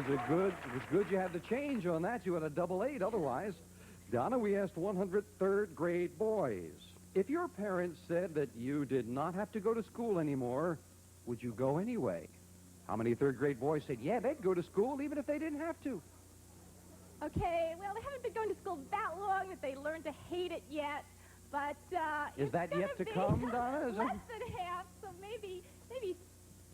It was good you had the change on that. You had a double 8 otherwise. Donna, we asked 100 third grade boys. If your parents said that you did not have to go to school anymore, would you go anyway? How many third grade boys said, yeah, they'd go to school even if they didn't have to? Okay, well, they haven't been going to school that long that they learned to hate it yet. But, is that yet to come, Donna? Less than half, so maybe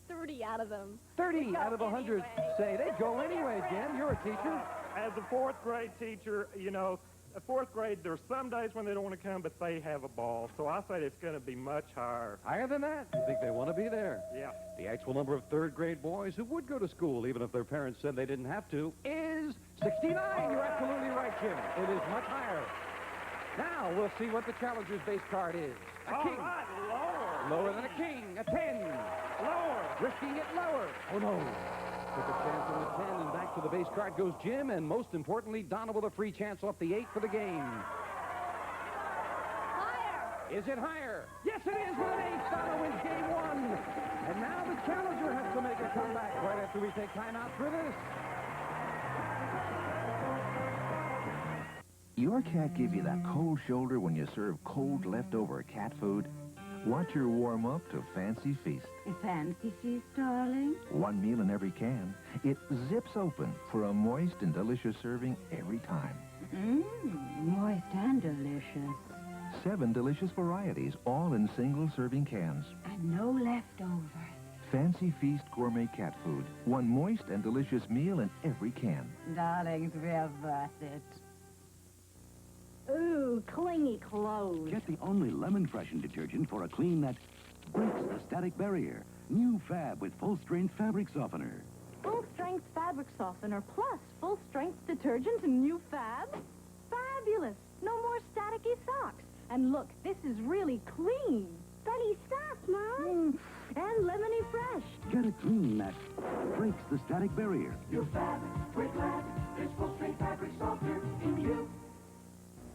30 out of them. 30 out of 100 say they'd go anyway, Jim. You're a teacher. As a fourth grade teacher, you know, a fourth grade, there's some days when they don't want to come, but they have a ball. So I say it's going to be much higher. Higher than that? You think they want to be there? Yeah. The actual number of third grade boys who would go to school, even if their parents said they didn't have to, is 69. You're absolutely right, Jim. It is much higher. Now, we'll see what the challenger's base card is. A king. Right, lower. Lower than a king. A 10. Lower. Risking it lower. Oh, no. Took a chance on the 10, and back to the base card goes Jim, and most importantly, Donna with a free chance off the 8 for the game. Higher. Is it higher? Yes, it is with an 8. Donna wins game 1. And now the challenger has to make a comeback right after we take time out for this. Your cat give you that cold shoulder when you serve cold leftover cat food? Watch her warm up to Fancy Feast. A fancy feast, darling? One meal in every can. It zips open for a moist and delicious serving every time. Moist and delicious. 7 delicious varieties, all in single serving cans. And no leftovers. Fancy Feast gourmet cat food. One moist and delicious meal in every can. Darlings, we're worth it. Ooh, clingy clothes. Get the only lemon-freshened detergent for a clean that breaks the static barrier. New Fab with full-strength fabric softener. Full-strength fabric softener plus full-strength detergent and new Fab? Fabulous. No more staticky socks. And look, this is really clean. Sunny soft, Mom. And lemony fresh. Get a clean that breaks the static barrier. Your Fab, we're glad, there's full-strength fabric softener in you.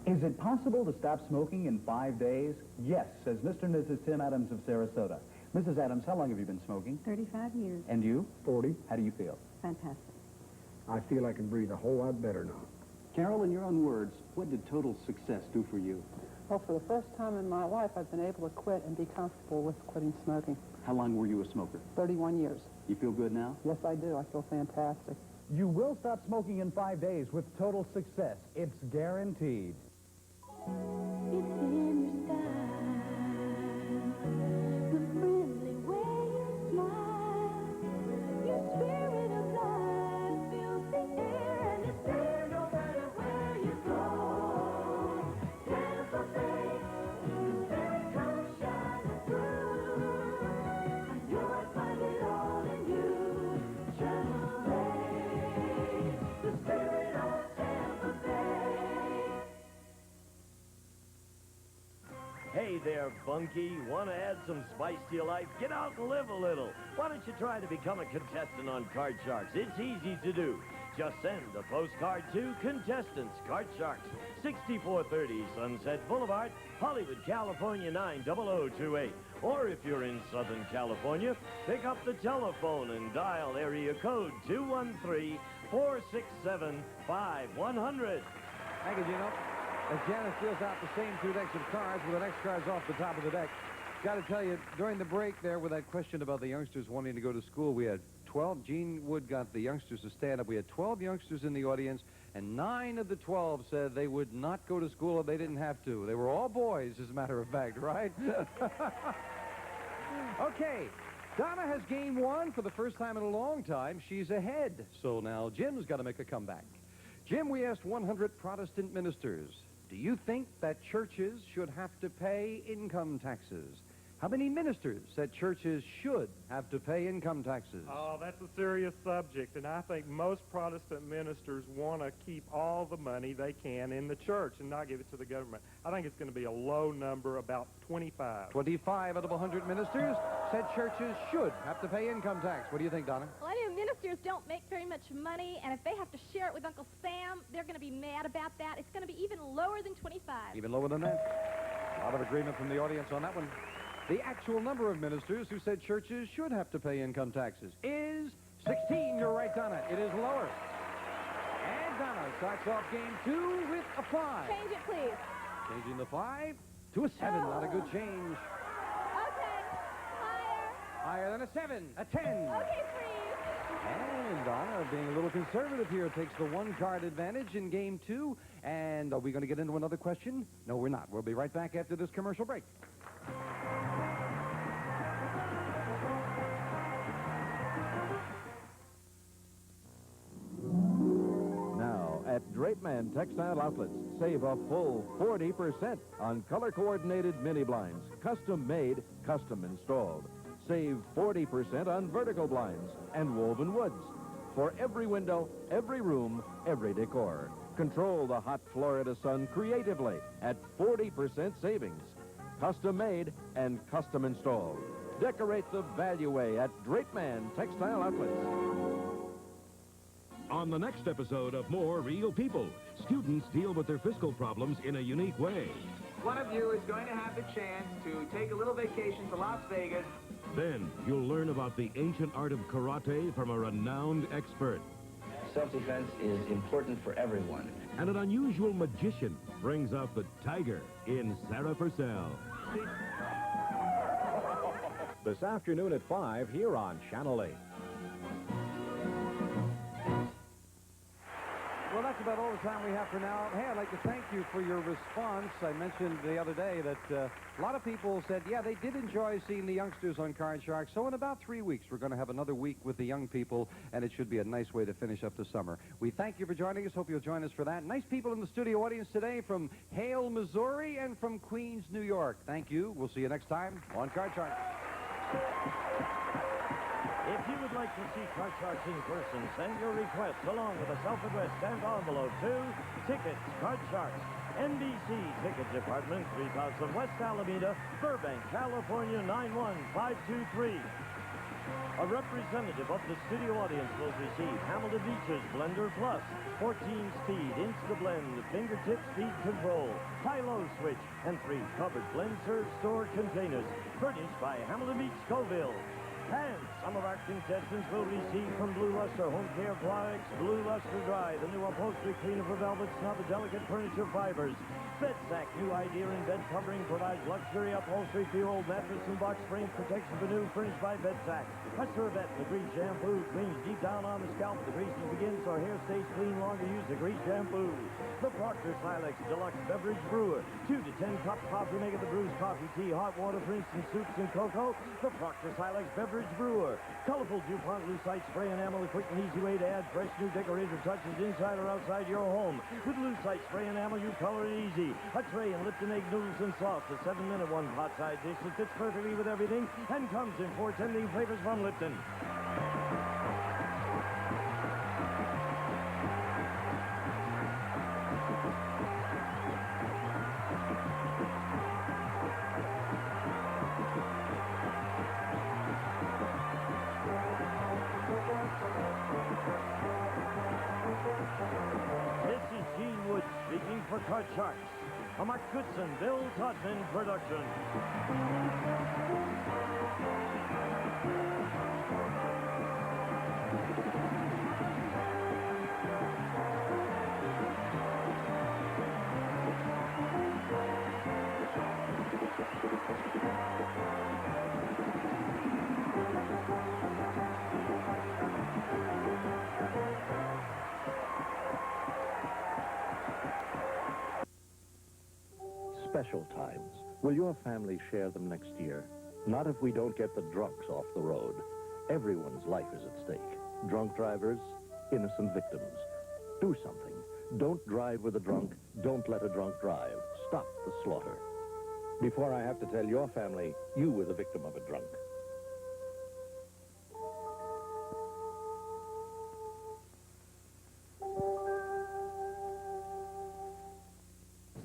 Is it possible to stop smoking in 5 days? Yes, says Mr. and Mrs. Tim Adams of Sarasota. Mrs. Adams, how long have you been smoking? 35 years. And you? 40. How do you feel? Fantastic. I feel I can breathe a whole lot better now. Carol, in your own words, what did total success do for you? Well, for the first time in my life, I've been able to quit and be comfortable with quitting smoking. How long were you a smoker? 31 years. You feel good now? Yes, I do. I feel fantastic. You will stop smoking in 5 days with total success. It's guaranteed. It's in your style, the friendly way you smile. Your spirit of life fills the air, and it's there no matter where you go. Tampa Bay, the spirit comes shining through. I know I find it all in you. Chevrolet, the spirit of Tampa Bay. Hey there, Bunky. Want to add some spice to your life? Get out and live a little. Why don't you try to become a contestant on Card Sharks? It's easy to do. Just send a postcard to Contestants, Card Sharks, 6430 Sunset Boulevard, Hollywood, California, 90028. Or if you're in Southern California, pick up the telephone and dial area code 213-467-5100. Thank you, Gino. As Janice deals out the same 2 decks of cards with the next cards off the top of the deck. Got to tell you, during the break there with that question about the youngsters wanting to go to school, we had 12. Gene Wood got the youngsters to stand up. We had 12 youngsters in the audience, and 9 of the 12 said they would not go to school if they didn't have to. They were all boys, as a matter of fact, right? Okay, Donna has game 1 for the first time in a long time. She's ahead. So now Jim's got to make a comeback. Jim, we asked 100 Protestant ministers, do you think that churches should have to pay income taxes? How many ministers said churches should have to pay income taxes? Oh, that's a serious subject, and I think most Protestant ministers want to keep all the money they can in the church and not give it to the government. I think it's going to be a low number, about 25. 25 out of 100 ministers said churches should have to pay income tax. What do you think, Donna? Well, I know ministers don't make very much money, and if they have to share it with Uncle Sam, they're going to be mad about that. It's going to be even lower than 25. Even lower than that? A lot of agreement from the audience on that one. The actual number of ministers who said churches should have to pay income taxes is 16, you're right, Donna. It is lower. And Donna starts off game 2 with a 5. Change it, please. Changing the 5 to a 7. Not a good change. Okay. Higher. Higher than a 7. A 10. Okay, freeze. And Donna, being a little conservative here, takes the 1-card advantage in game 2. And are we going to get into another question? No, we're not. We'll be right back after this commercial break. Now, at Drapeman Textile Outlets, save a full 40% on color-coordinated mini blinds, custom made, custom installed. Save 40% on vertical blinds and woven woods. For every window, every room, every decor. Control the hot Florida sun creatively at 40% savings. Custom made and custom installed. Decorate the value way at Drapeman Textile Outlets. On the next episode of More Real People, students deal with their fiscal problems in a unique way. One of you is going to have the chance to take a little vacation to Las Vegas. Then you'll learn about the ancient art of karate from a renowned expert. Self-defense is important for everyone. And an unusual magician brings out the tiger in Sarah Purcell. This afternoon at 5 here on Channel 8. Well, that's about all the time we have for now. Hey, I'd like to thank you for your response. I mentioned the other day that a lot of people said, yeah, they did enjoy seeing the youngsters on Card Sharks. So in about 3 weeks, we're going to have another week with the young people, and it should be a nice way to finish up the summer. We thank you for joining us. Hope you'll join us for that. Nice people in the studio audience today from Hale, Missouri, and from Queens, New York. Thank you. We'll see you next time on Card Sharks. If you would like to see Card Sharks in person, send your request along with a self-addressed stamped envelope to Tickets, Card Sharks, NBC Ticket Department, 3000 West Alameda, Burbank, California, 91523. A representative of the studio audience will receive Hamilton Beach's Blender Plus, 14-speed Insta-Blend, fingertip speed control, high-low switch, and 3 covered blend serve store containers, furnished by Hamilton Beach Scoville. And some of our contestants will receive from Blue Luster Home Care Products, Blue Luster Dry, the new upholstery cleaner for velvet, snub, delicate furniture fibers. Bed Sack, new idea in bed covering, provides luxury upholstery for your old mattress and box springs, protection for new, furnished by Bed Sack. A Cervette, the grease shampoo, cleans deep down on the scalp. The greases begin so hair stays clean longer. Use the grease shampoo. The Proctor Silex Deluxe Beverage Brewer, 2 to 10 cup coffee maker, the brews coffee, tea, hot water for instant soups and cocoa. The Proctor Silex Beverage Brewer. Colorful DuPont Lucite Spray Enamel, a quick and easy way to add fresh new decorative touches inside or outside your home. With Lucite Spray Enamel, you color it easy. A tray and Lipton egg noodles and sauce, a 7-minute one hot side dish that fits perfectly with everything and comes in 4 tempting flavors from Lipton. This is Gene Wood speaking for Card Sharks. A Mark Goodson, Bill Todman production. Special times. Will your family share them next year? Not if we don't get the drunks off the road. Everyone's life is at stake. Drunk drivers, innocent victims. Do something. Don't drive with a drunk. Don't let a drunk drive. Stop the slaughter. Before I have to tell your family, you were the victim of a drunk.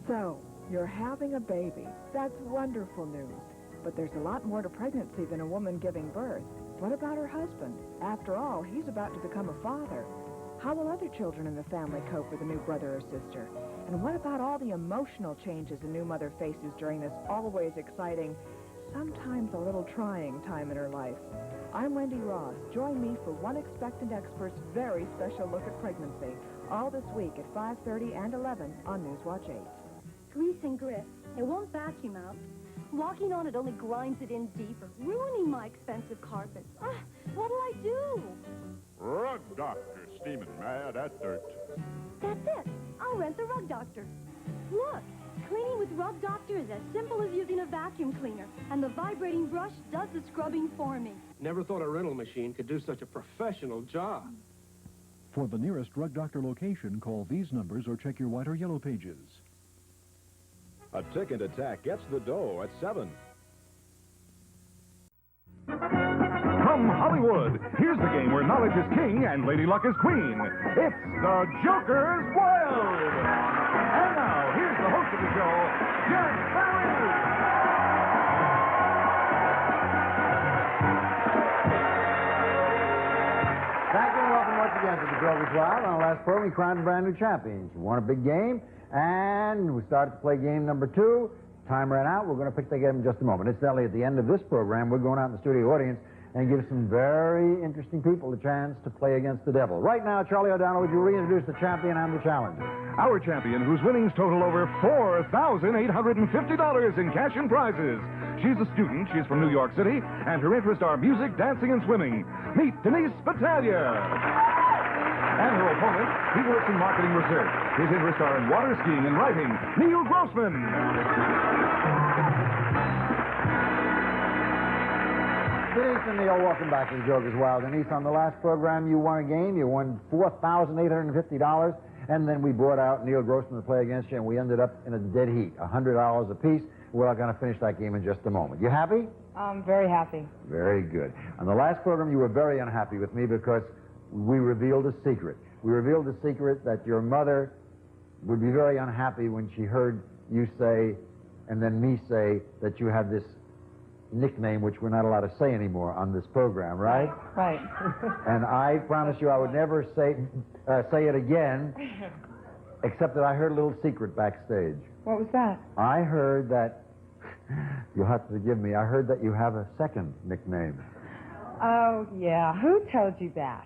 So, you're having a baby. That's wonderful news. But there's a lot more to pregnancy than a woman giving birth. What about her husband? After all, he's about to become a father. How will other children in the family cope with a new brother or sister? And what about all the emotional changes a new mother faces during this always exciting sometimes a little trying time in her life. I'm Wendy Ross. Join me for One Expectant Expert's very special look at pregnancy, all this week at 5:30 and 11 on Newswatch 8. Grease and grit. It won't vacuum out. Walking on it only grinds it in deeper, ruining my expensive carpets. What'll I do? Rug Doctor, steaming mad at dirt. That's it. I'll rent the Rug Doctor. Look, cleaning with Rug Doctor is as simple as using a vacuum cleaner, and the vibrating brush does the scrubbing for me. Never thought a rental machine could do such a professional job. For the nearest Rug Doctor location, call these numbers or check your white or yellow pages. A ticket attack gets the dough at 7. From Hollywood, here's the game where knowledge is king and Lady Luck is queen. It's the Joker's Wild. And now, here's the host of the show, Jack Barry. Thank you and welcome once again to the Joker's Wild. On our last program, we crowned brand new champions. We won a big game, and we started to play game number 2. Time ran out. We're going to pick the game in just a moment. Incidentally, at the end of this program, we're going out in the studio audience and give some very interesting people a chance to play against the devil. Right now, Charlie O'Donnell, would you reintroduce the champion and the challenger? Our champion, whose winnings total over $4,850 in cash and prizes. She's a student. She's from New York City, and her interests are music, dancing, and swimming. Meet Denise Battaglia. And her opponent, he works in marketing research. His interests are in water skiing and writing. Neil Grossman. Denise and Neil, welcome back to the Joker's Wild. Denise, on the last program, you won a game. You won $4,850, and then we brought out Neil Grossman to play against you, and we ended up in a dead heat, $100 apiece. We're going to finish that game in just a moment. You happy? I'm very happy. Very good. On the last program, you were very unhappy with me because we revealed a secret. We revealed a secret that your mother would be very unhappy when she heard you say, and then me say, that you had this nickname which we're not allowed to say anymore on this program, right? Right. And I promised you I would never say it again, except that I heard a little secret backstage. What was that? I heard that, you'll have to forgive me, I heard that you have a second nickname. Oh, yeah. Who told you that?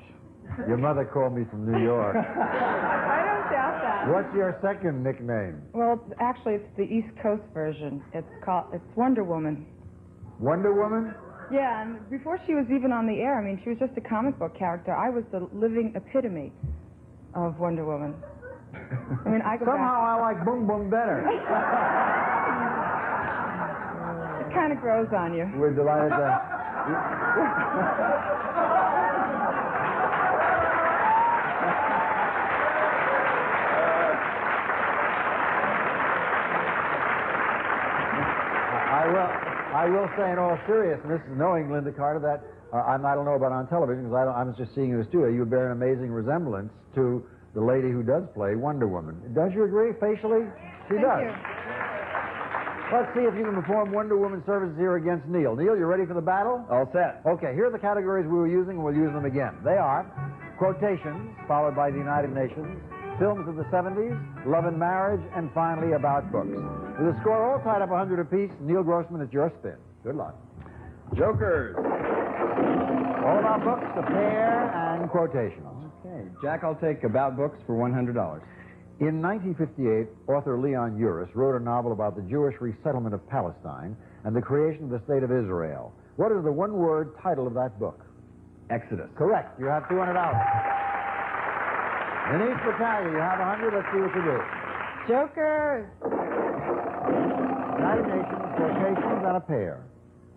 Your mother called me from New York. I don't doubt that. What's your second nickname? Well, actually, it's the East Coast version. It's Wonder Woman. Wonder Woman? Yeah, and before she was even on the air, I mean, she was just a comic book character. I was the living epitome of Wonder Woman. I mean, I go Somehow I like Boom Boom better. It kind of grows on you. We're delighted to... I will say in all seriousness, knowing Linda Carter, that I don't know about on television because I was just seeing you in the studio. You bear an amazing resemblance to the lady who does play Wonder Woman. Does you agree facially? She does. You. Let's see if you can perform Wonder Woman services here against Neil. Neil, you ready for the battle? All set. Okay, here are the categories we were using, and we'll use them again. They are quotations, followed by the United Nations, films of the 70s, love and marriage, and finally about books. With a score all tied up 100 apiece, Neil Grossman, it's your spin. Good luck. Jokers. All about books, a pair, and quotations. Okay, Jack, I'll take about books for $100. In 1958, author Leon Uris wrote a novel about the Jewish resettlement of Palestine and the creation of the State of Israel. What is the one-word title of that book? Exodus. Correct. You have $200. Denise Battaglia, you have 100. Let's see what you do. Jokers. United Nations, quotations, and a pair.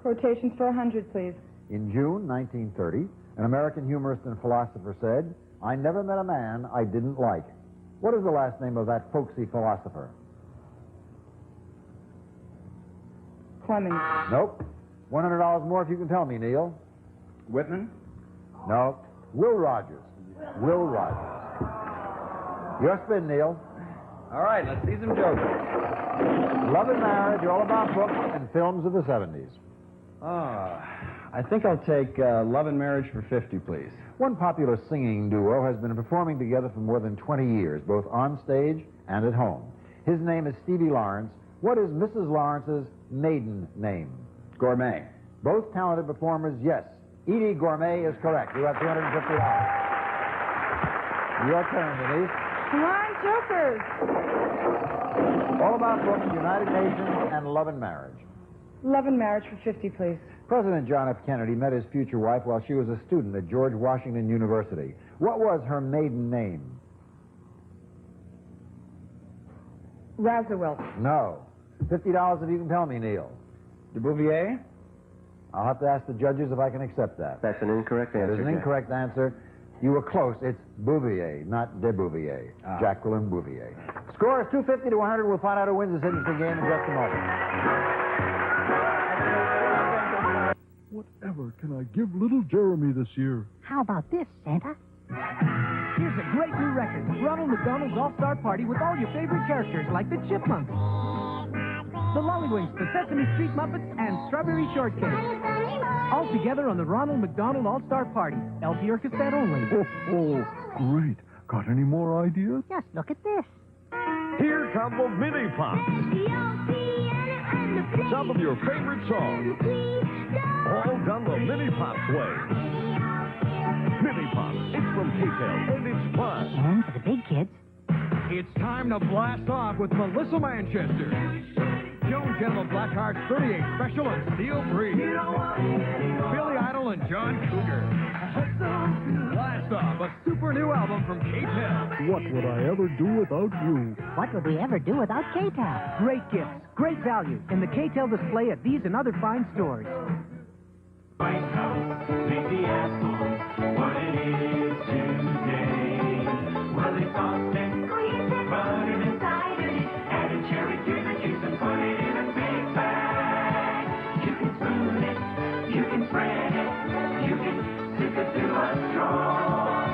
Quotations for 100, please. In June 1930, an American humorist and philosopher said, "I never met a man I didn't like." What is the last name of that folksy philosopher? Clemens. Nope. $100 more if you can tell me, Neil. Whitman? No. Will Rogers. Will Rogers. Your spin, Neil. All right, let's see some jokers. Love and marriage, all about books and films of the 70s. I think I'll take Love and Marriage for 50, please. One popular singing duo has been performing together for more than 20 years, both on stage and at home. His name is Stevie Lawrence. What is Mrs. Lawrence's maiden name? Gourmet. Both talented performers, yes. Edie Gourmet is correct. You have $250. Your turn, Denise. Come on, jokers. All About Books, United Nations, and Love and Marriage. Love and Marriage for 50, please. President John F. Kennedy met his future wife while she was a student at George Washington University. What was her maiden name? Razawell. No. $50 if you can tell me, Neil. De Bouvier? I'll have to ask the judges if I can accept that. That's an incorrect answer. It is an incorrect answer. You were close. It's Bouvier, not de Bouvier. Jacqueline Bouvier. Score is 250 to 100. We'll find out who wins this interesting game in just a moment. Whatever can I give little Jeremy this year? How about this, Santa? Here's a great new record, Ronald McDonald's All-Star Party with all your favorite characters like the Chipmunks, the Lollywinks, the Sesame Street Muppets, and Strawberry Shortcake. All together on the Ronald McDonald All-Star Party. LP or cassette only. Oh, great. Got any more ideas? Just look at this. Here come the Mini Pops. Some of your favorite songs. All done the Mini Pops way. Mini Pops. It's from K-Tel, and it's fun. And for the big kids. It's time to blast off with Melissa Manchester. Joan Gentleman Blackheart's 38 Special and Steel Free. Billy Idol and John Cougar. Blast off, a super new album from K-Tel. What would I ever do without you? What would we ever do without K-Tel? Great gifts, great value, in the K-Tel display at these and other fine stores. White House, make the apple what it is today. Well, it's all and cream, butter and cider, add a cherry to the juice and put it in a big bag. You can spoon it, you can spread it, you can sip it through a straw.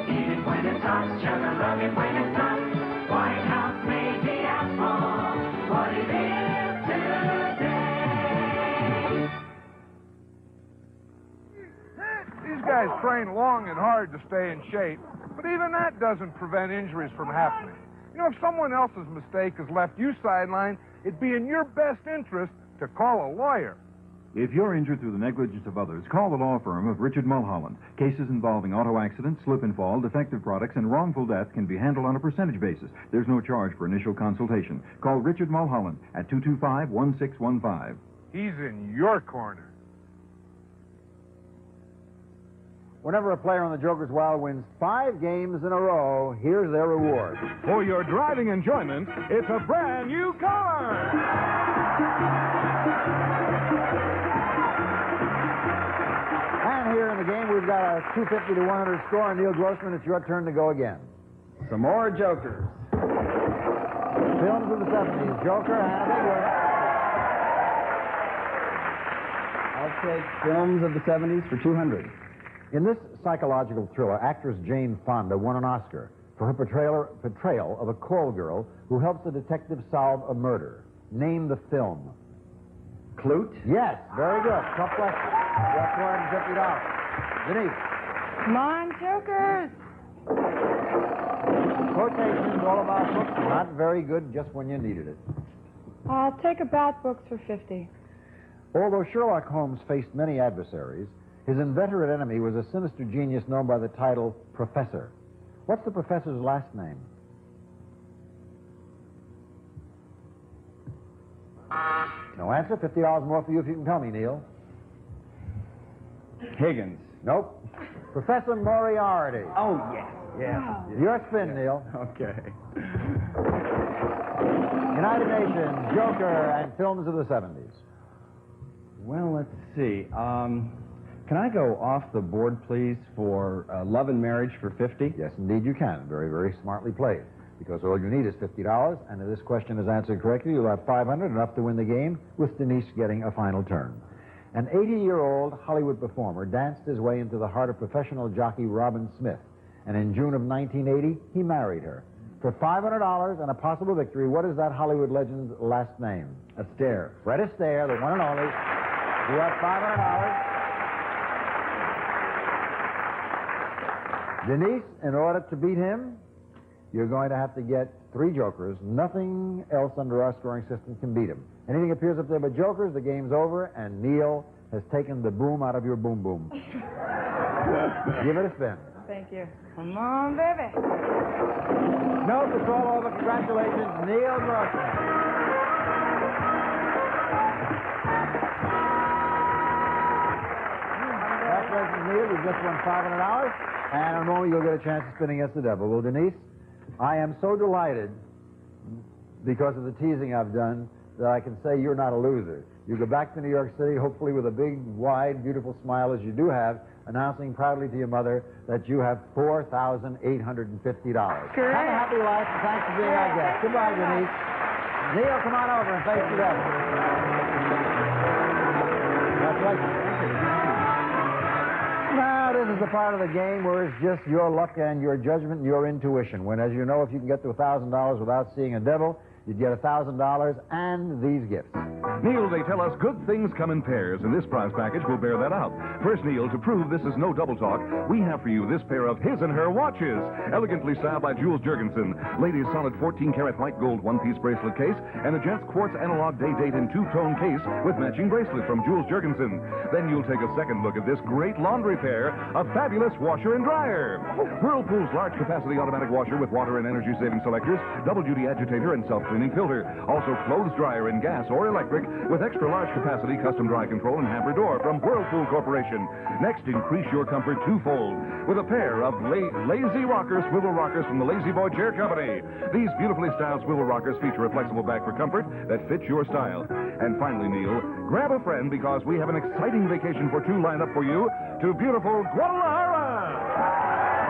Eat it when it's hot, chug a lug it when it's not. White House made the apple what it is today. These guys train long and hard to stay in shape, but even that doesn't prevent injuries from happening. You know, if someone else's mistake has left you sidelined, it'd be in your best interest to call a lawyer. If you're injured through the negligence of others, call the law firm of Richard Mulholland. Cases involving auto accidents, slip and fall, defective products, and wrongful death can be handled on a percentage basis. There's no charge for initial consultation. Call Richard Mulholland at 225-1615. He's in your corner. Whenever a player on the Joker's Wild wins 5 games in a row, here's their reward. For your driving enjoyment, it's a brand new car. And here in the game, we've got a 250 to 100 score. Neil Grossman, it's your turn to go again. Some more jokers. Films of the 70s. Joker and a big one. I'll take films of the 70s for 200. In this psychological thriller, actress Jane Fonda won an Oscar for her portrayal of a call girl who helps a detective solve a murder. Name the film. Clute? Yes, very good. Tough question. You have $450. Denise. Come on, jokers. Quotations all about books. Not very good just when you needed it. I'll take About Books for 50. Although Sherlock Holmes faced many adversaries, his inveterate enemy was a sinister genius known by the title Professor. What's the professor's last name? No answer. $50 more for you if you can tell me, Neil. Higgins. Nope. Professor Moriarty. Oh, yes. Yes. Your spin, Neil. Okay. United Nations, Joker, and films of the 70s. Well, let's see. Can I go off the board, please, for Love and Marriage for 50? Yes, indeed you can. Very, very smartly played. Because all you need is $50, and if this question is answered correctly, you'll have 500, enough to win the game, with Denise getting a final turn. An 80-year-old Hollywood performer danced his way into the heart of professional jockey Robin Smith, and in June of 1980, he married her. For $500 and a possible victory, what is that Hollywood legend's last name? Astaire. Fred Astaire, the one and only. You have $500. Denise, in order to beat him, you're going to have to get 3 jokers. Nothing else under our scoring system can beat him. Anything appears up there but jokers, the game's over, and Neil has taken the boom out of your boom boom. Give it a spin. Thank you. Come on, baby. Nope, it's all over. Congratulations, Neil Grossman. Congratulations, Neil. You've just won $500. And on moment, you'll get a chance of spinning against the devil. Well, Denise, I am so delighted because of the teasing I've done that I can say you're not a loser. You go back to New York City, hopefully with a big, wide, beautiful smile as you do have, announcing proudly to your mother that you have $4,850. Great. Have a happy life, and thanks for being our guest. Goodbye, Denise. Neil, come on over and face the devil. Congratulations. Now, this is the part of the game where it's just your luck and your judgment and your intuition. When, as you know, if you can get to $1,000 without seeing a devil, you'd get $1,000 and these gifts. Neil, they tell us good things come in pairs, and this prize package will bear that out. First, Neil, to prove this is no double talk, we have for you this pair of his and her watches, elegantly styled by Jules Jurgensen. Ladies' solid 14-karat white gold one-piece bracelet case, and the gents' quartz analog day-date and two-tone case with matching bracelet from Jules Jurgensen. Then you'll take a second look at this great laundry pair, a fabulous washer and dryer. Whirlpool's large-capacity automatic washer with water and energy-saving selectors, double-duty agitator, and self-cleaning filter. Also, clothes dryer in gas or electric with extra large capacity custom dry control and hamper door from Whirlpool Corporation. Next, increase your comfort twofold with a pair of Lazy Rockers swivel rockers from the Lazy Boy Chair Company. These beautifully styled swivel rockers feature a flexible back for comfort that fits your style. And finally, Neil, grab a friend because we have an exciting vacation for two lined up for you to beautiful Guadalajara.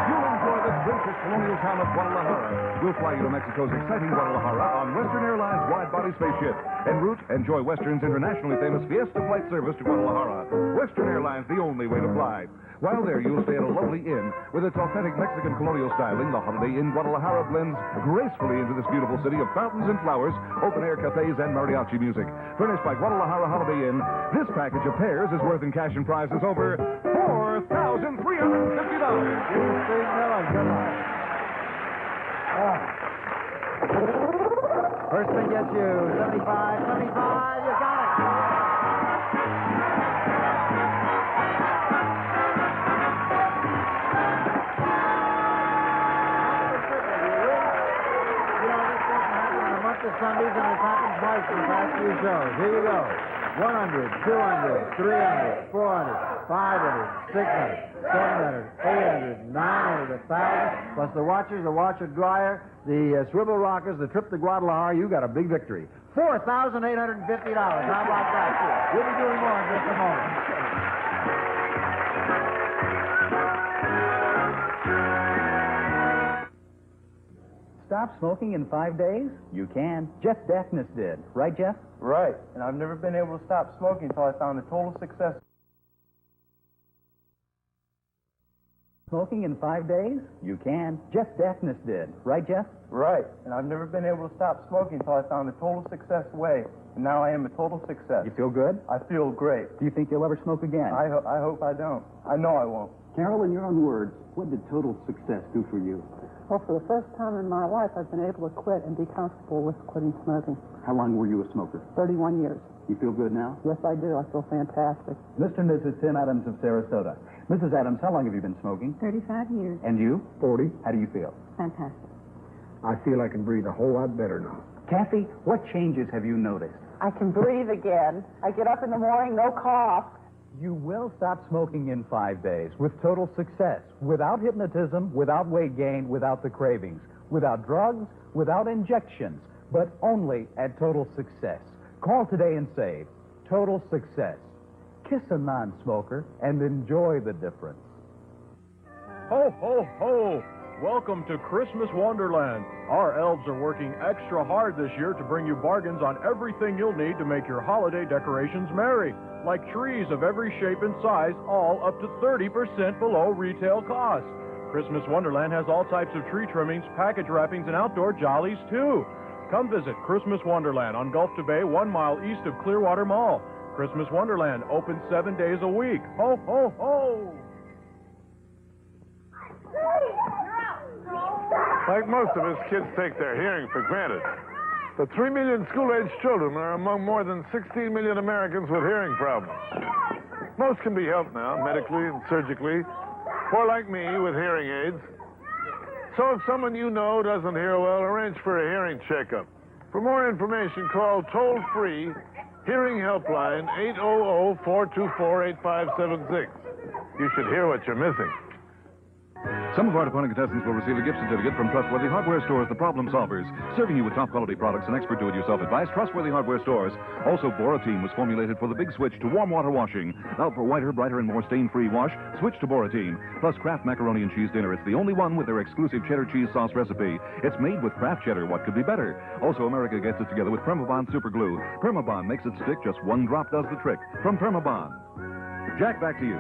You'll enjoy the gracious colonial town of Guadalajara. We'll fly you to Mexico's exciting Guadalajara on Western Airlines wide-body spaceship. En route, enjoy Western's internationally famous Fiesta flight service to Guadalajara. Western Airlines, the only way to fly. While there, you'll stay at a lovely inn with its authentic Mexican colonial styling. The Holiday Inn Guadalajara blends gracefully into this beautiful city of fountains and flowers, open-air cafes, and mariachi music. Furnished by Guadalajara Holiday Inn, this package of pairs is worth in cash and prizes over $4,350. First thing gets you 75, 75, you got it. Sundays, and it's happened twice in the past few shows. Here you go. 100, 200, 300, 400, 500, 600, 700, 800, 900, 1,000, plus the watchers, the washer dryer, the swivel rockers, the trip to Guadalajara. You got a big victory. $4,850. How about that? We'll be doing more in just a moment. Stop smoking in 5 days? You can. Jeff Daphnis did. Right, Jeff? Right. And I've never been able to stop smoking until I found a total success. Smoking in 5 days? You can. Jeff Daphnis did. Right, Jeff? Right. And I've never been able to stop smoking until I found a total success way. And now I am a total success. You feel good? I feel great. Do you think you'll ever smoke again? I hope I don't. I know I won't. Carol, in your own words, what did total success do for you? Well, for the first time in my life, I've been able to quit and be comfortable with quitting smoking. How long were you a smoker? 31 years. You feel good now? Yes, I do. I feel fantastic. Mr. and Mrs. Tim Adams of Sarasota. Mrs. Adams, how long have you been smoking? 35 years. And you? 40. How do you feel? Fantastic. I feel I can breathe a whole lot better now. Kathy, what changes have you noticed? I can breathe again. I get up in the morning, no cough. You will stop smoking in 5 days with total success, without hypnotism, without weight gain, without the cravings, without drugs, without injections, but only at total success. Call today and save. Total success. Kiss a non-smoker and enjoy the difference. Ho, ho, ho! Welcome to Christmas Wonderland. Our elves are working extra hard this year to bring you bargains on everything you'll need to make your holiday decorations merry. Like trees of every shape and size, all up to 30% below retail cost. Christmas Wonderland has all types of tree trimmings, package wrappings, and outdoor jollies, too. Come visit Christmas Wonderland on Gulf to Bay, 1 mile east of Clearwater Mall. Christmas Wonderland, open 7 days a week. Ho, ho, ho! Like most of us, kids take their hearing for granted. The 3 million school-aged children are among more than 16 million Americans with hearing problems. Most can be helped now, medically and surgically, or like me, with hearing aids. So if someone you know doesn't hear well, arrange for a hearing checkup. For more information, call toll-free Hearing Helpline 800-424-8576. You should hear what you're missing. Some of our departing contestants will receive a gift certificate from Trustworthy Hardware Stores, the Problem Solvers, serving you with top-quality products and expert do-it-yourself advice. Trustworthy Hardware Stores. Also, Boratine was formulated for the big switch to warm water washing. Now, for whiter, brighter, and more stain-free wash, switch to Boratine. Plus, Kraft Macaroni and Cheese Dinner. It's the only one with their exclusive cheddar cheese sauce recipe. It's made with Kraft cheddar. What could be better? Also, America gets it together with Permabond Super Glue. Permabond makes it stick. Just one drop does the trick. From Permabond. Jack, back to you.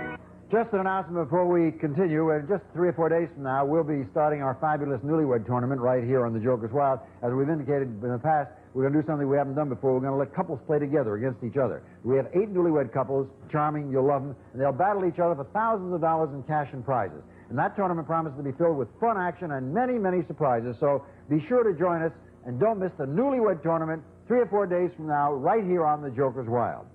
Just an announcement before we continue. In just 3 or 4 days from now, we'll be starting our fabulous newlywed tournament right here on the Joker's Wild. As we've indicated in the past, we're going to do something we haven't done before. We're going to let couples play together against each other. We have 8 newlywed couples, charming, you'll love them, and they'll battle each other for thousands of dollars in cash and prizes. And that tournament promises to be filled with fun action and many, many surprises. So be sure to join us and don't miss the newlywed tournament 3 or 4 days from now right here on the Joker's Wild.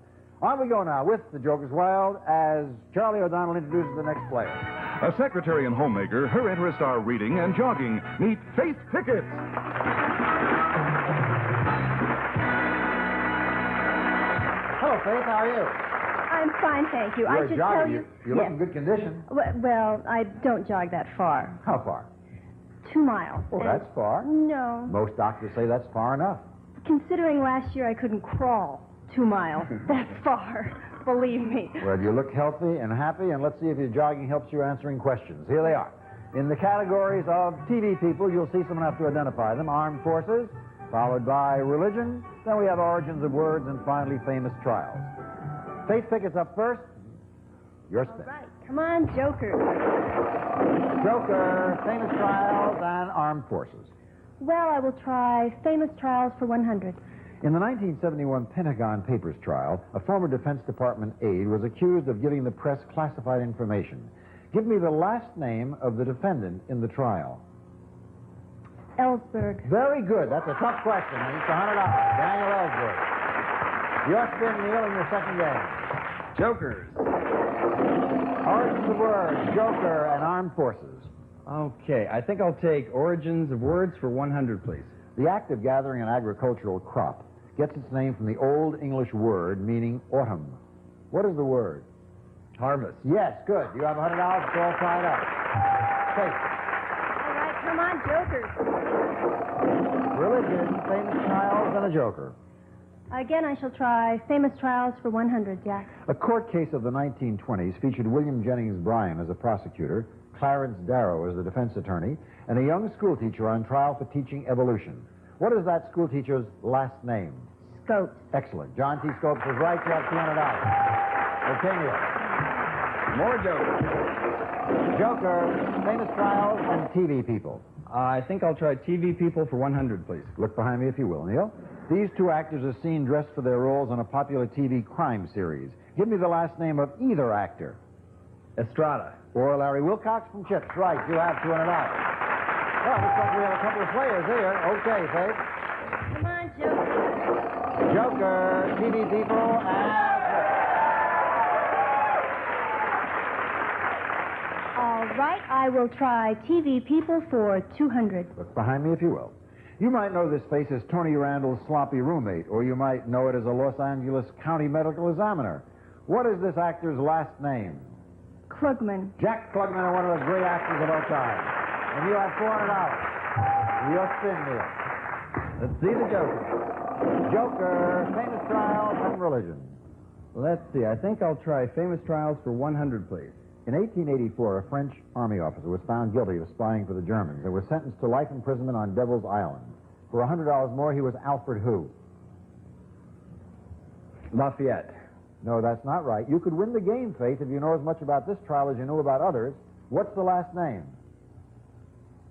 On we go now with the Joker's Wild as Charlie O'Donnell introduces the next player. A secretary and homemaker, her interests are reading and jogging. Meet Faith Pickett. Hello, Faith. How are you? I'm fine, thank you. You're I should jogging. tell you. You look in good condition. Well, I don't jog that far. How far? 2 miles. Oh, that's far. No. Most doctors say that's far enough. Considering last year I couldn't crawl 2 miles, that's far. Believe me. Well, you look healthy and happy, and let's see if your jogging helps you answering questions. Here they are. In the categories of TV people, you'll see someone have to identify them. Armed forces, followed by religion. Then we have origins of words, and finally famous trials. Faith Pickett's up first. Your spin. All right. Come on, Joker. Joker, famous trials, and armed forces. Well, I will try famous trials for 100. In the 1971 Pentagon Papers trial, a former Defense Department aide was accused of giving the press classified information. Give me the last name of the defendant in the trial. Ellsberg. Very good. That's a tough question. It's $100. Daniel Ellsberg. Your spin, Neil, in your second game. Jokers. Origins of words, Joker, and armed forces. Okay, I think I'll take origins of words for 100, please. The act of gathering an agricultural crop gets its name from the Old English word meaning autumn. What is the word? Harvest. Yes, good. You have $100. It's all tied up. Take All right, come on, Jokers. religion, famous trials, and a joker. Again, I shall try famous trials for 100, Jack. A court case of the 1920s featured William Jennings Bryan as a prosecutor, Clarence Darrow as the defense attorney, and a young schoolteacher on trial for teaching evolution. What is that schoolteacher's last name? Scopes. Excellent. John T. Scopes is right. You have $200. Okay, Neil. More jokers. Joker, famous trials, and TV people. I think I'll try TV people for 100, please. Look behind me if you will, Neil. These two actors are seen dressed for their roles on a popular TV crime series. Give me the last name of either actor. Estrada. Or Larry Wilcox from Chips. Right, you have $200. Well, looks like we have a couple of players here. Okay, Faith. Come on, Joker. Joker, TV people, and... All right, I will try TV people for 200. Look behind me if you will. You might know this face as Tony Randall's sloppy roommate, or you might know it as a Los Angeles County medical examiner. What is this actor's last name? Klugman. Jack Klugman, one of the great actors of our time. And you have $400. Your spin, Neil. Let's see the Joker. Joker, famous trials, and religion. Let's see. I think I'll try famous trials for 100, please. In 1884, a French army officer was found guilty of spying for the Germans and was sentenced to life imprisonment on Devil's Island. For $100 more, he was Alfred who? Lafayette. No, that's not right. You could win the game, Faith, if you know as much about this trial as you know about others. What's the last name?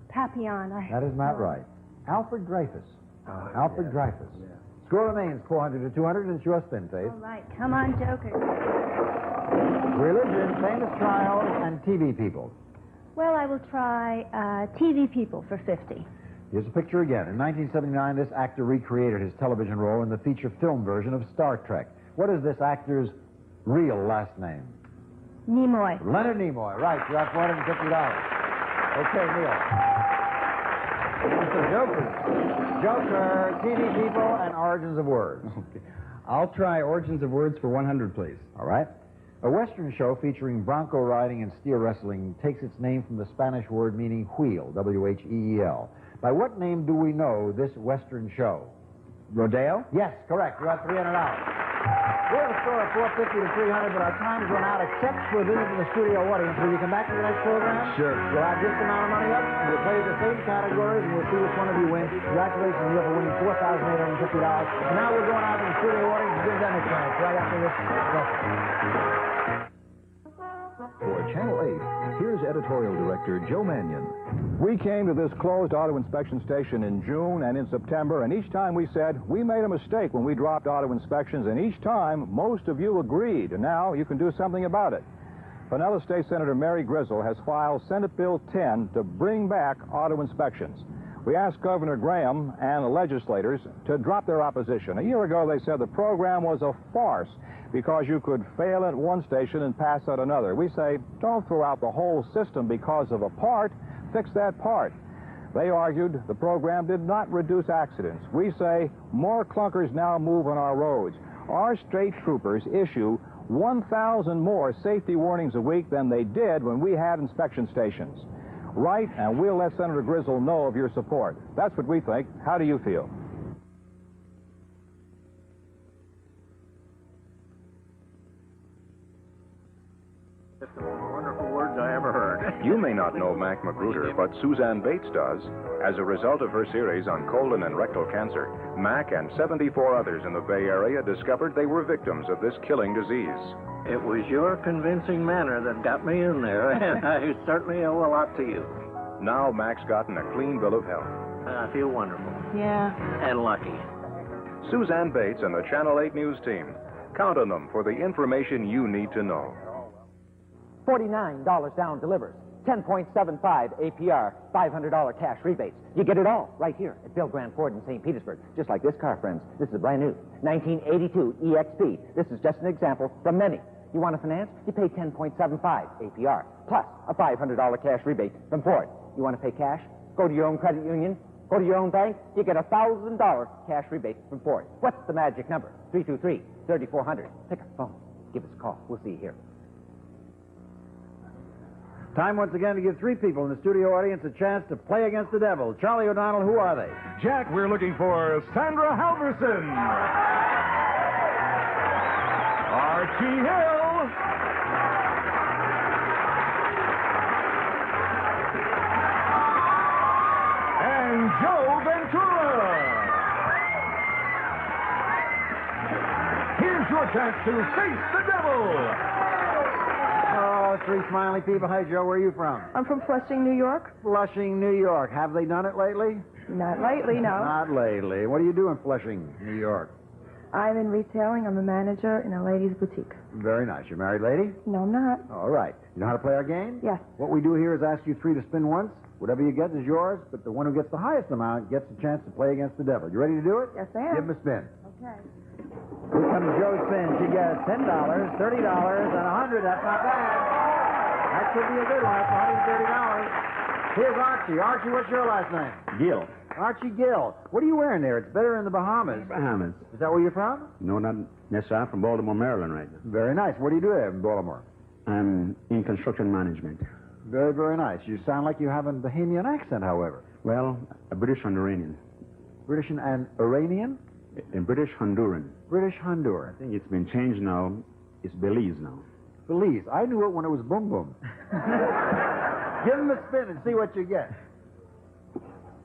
Papillon. That is not right. Alfred Dreyfus. Alfred Dreyfus. Yeah. Score remains 400 to 200, and it's your spin, Faith. All right, come on, Joker. Religion, famous trials, and TV people. Well, I will try TV people for 50. Here's a picture again. In 1979, this actor recreated his television role in the feature film version of Star Trek. What is this actor's real last name? Nimoy. Leonard Nimoy. Right, you got $450. Okay, Neil. Mr. Joker, TV people, and origins of words. Okay. I'll try origins of words for 100, please. All right. A Western show featuring bronco riding and steer wrestling takes its name from the Spanish word meaning wheel, W-H-E-E-L. By what name do we know this Western show? Rodeo? Yes, correct. You got $300. We have a score of 450 to 300, but our time's run out, except for a visit to the studio audience. Will you come back to the next program? Sure. We'll have this amount of money up, and we'll play the same categories, and we'll see which one of you wins. Congratulations, Neil, for winning $4,850. And now we're going out to the studio audience and give them a chance right after this. For Channel 8, here's editorial director Joe Mannion. We came to this closed auto inspection station in June and in September, and each time we said we made a mistake when we dropped auto inspections, and each time most of you agreed, and now you can do something about it. Pinellas State Senator Mary Grizzle has filed Senate Bill 10 to bring back auto inspections. We asked Governor Graham and the legislators to drop their opposition. A year ago, they said the program was a farce because you could fail at one station and pass at another. We say, don't throw out the whole system because of a part, fix that part. They argued the program did not reduce accidents. We say, more clunkers now move on our roads. Our state troopers issue 1,000 more safety warnings a week than they did when we had inspection stations. Right, and we'll let Senator Grizzle know of your support. That's what we think. How do you feel? It's the most wonderful words I ever heard. You may not know Mac Magruder, but Suzanne Bates does. As a result of her series on colon and rectal cancer, Mac and 74 others in the Bay Area discovered they were victims of this killing disease. It was your convincing manner that got me in there, and I certainly owe a lot to you. Now Mac's gotten a clean bill of health. I feel wonderful. Yeah. And lucky. Suzanne Bates and the Channel 8 News team. Count on them for the information you need to know. $49 down delivers. 10.75 APR, $500 cash rebates. You get it all right here at Bill Grant Ford in St. Petersburg. Just like this car, friends. This is brand new. 1982 EXP. This is just an example from many. You want to finance? You pay 10.75 APR, plus a $500 cash rebate from Ford. You want to pay cash? Go to your own credit union. Go to your own bank. You get a $1,000 cash rebate from Ford. What's the magic number? 323-3400. Pick up the phone. Give us a call. We'll see you here. Time once again to give three people in the studio audience a chance to play against the devil. Charlie O'Donnell, who are they? Jack, we're looking for Sandra Halverson. Archie Hill. And Joe Ventura. Here's your chance to face the devil. Oh, three smiley people. Hey, Joe, where are you from? I'm from Flushing, New York. Flushing, New York. Have they done it lately? Not lately, no. Not lately. What do you do in Flushing, New York? I'm in retailing. I'm a manager in a ladies' boutique. Very nice. You're a married lady? No, I'm not. All right. You know how to play our game? Yes. What we do here is ask you three to spin once. Whatever you get is yours, but the one who gets the highest amount gets a chance to play against the devil. You ready to do it? Yes, I am. Give him a spin. Okay. Here comes Joe's spin. She gets $10, $30, and $100. That's not bad. That should be a good one. That's $130. Here's Archie. Archie, what's your last name? Gill. Archie Gill. What are you wearing there? It's better in the Bahamas. Bahamas. Is that where you're from? No, not necessarily. I'm from Baltimore, Maryland right now. Very nice. What do you do there in Baltimore? I'm in construction management. Very, very nice. You sound like you have a Bahamian accent, however. Well, a British Honduranian. British and Iranian? A British Honduran. British Honduran. I think it's been changed now. It's Belize now. Belize. I knew it when it was Boom Boom. Give him a spin and see what you get.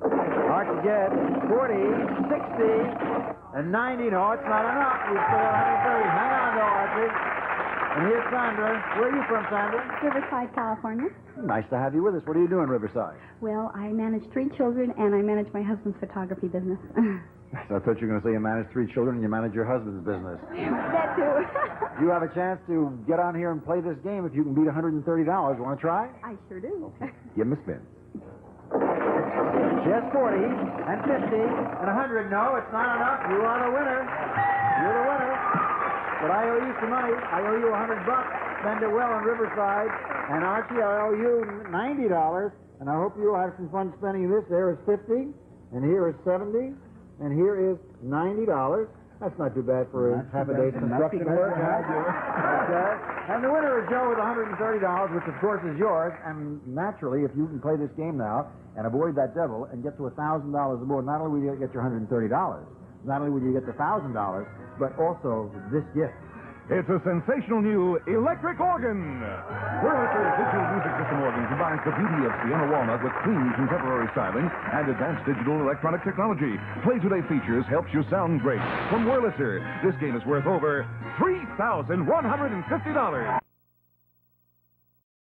Archie gets 40, 60, and 90. No, it's not enough. You still have 130. Hang on, though, Archie. And here's Sandra. Where are you from, Sandra? Riverside, California. Nice to have you with us. What do you do in Riverside? Well, I manage 3 children, and I manage my husband's photography business. I thought you were going to say you manage 3 children and you manage your husband's business. That too. You have a chance to get on here and play this game if you can beat $130. Want to try? I sure do. Give him a spin. She has 40 and 50 and 100. No, it's not enough. You are the winner. You're the winner. But I owe you some money. I owe you $100. Spend it well on Riverside. And Archie, I owe you $90. And I hope you'll have some fun spending this. There is 50, and here is 70, and here is $90. That's not too bad for half a day's construction work. Okay. And the winner is Joe with $130, which of course is yours. And naturally, if you can play this game now and avoid that devil and get to $1,000 aboard, not only will you get your $130, not only will you get the $1,000, but also this gift. It's a sensational new electric organ. Wurlitzer's digital music system organ combines the beauty of Sienna walnut with clean contemporary styling and advanced digital electronic technology. Play Today features helps you sound great. From Wurlitzer, this game is worth over $3,150.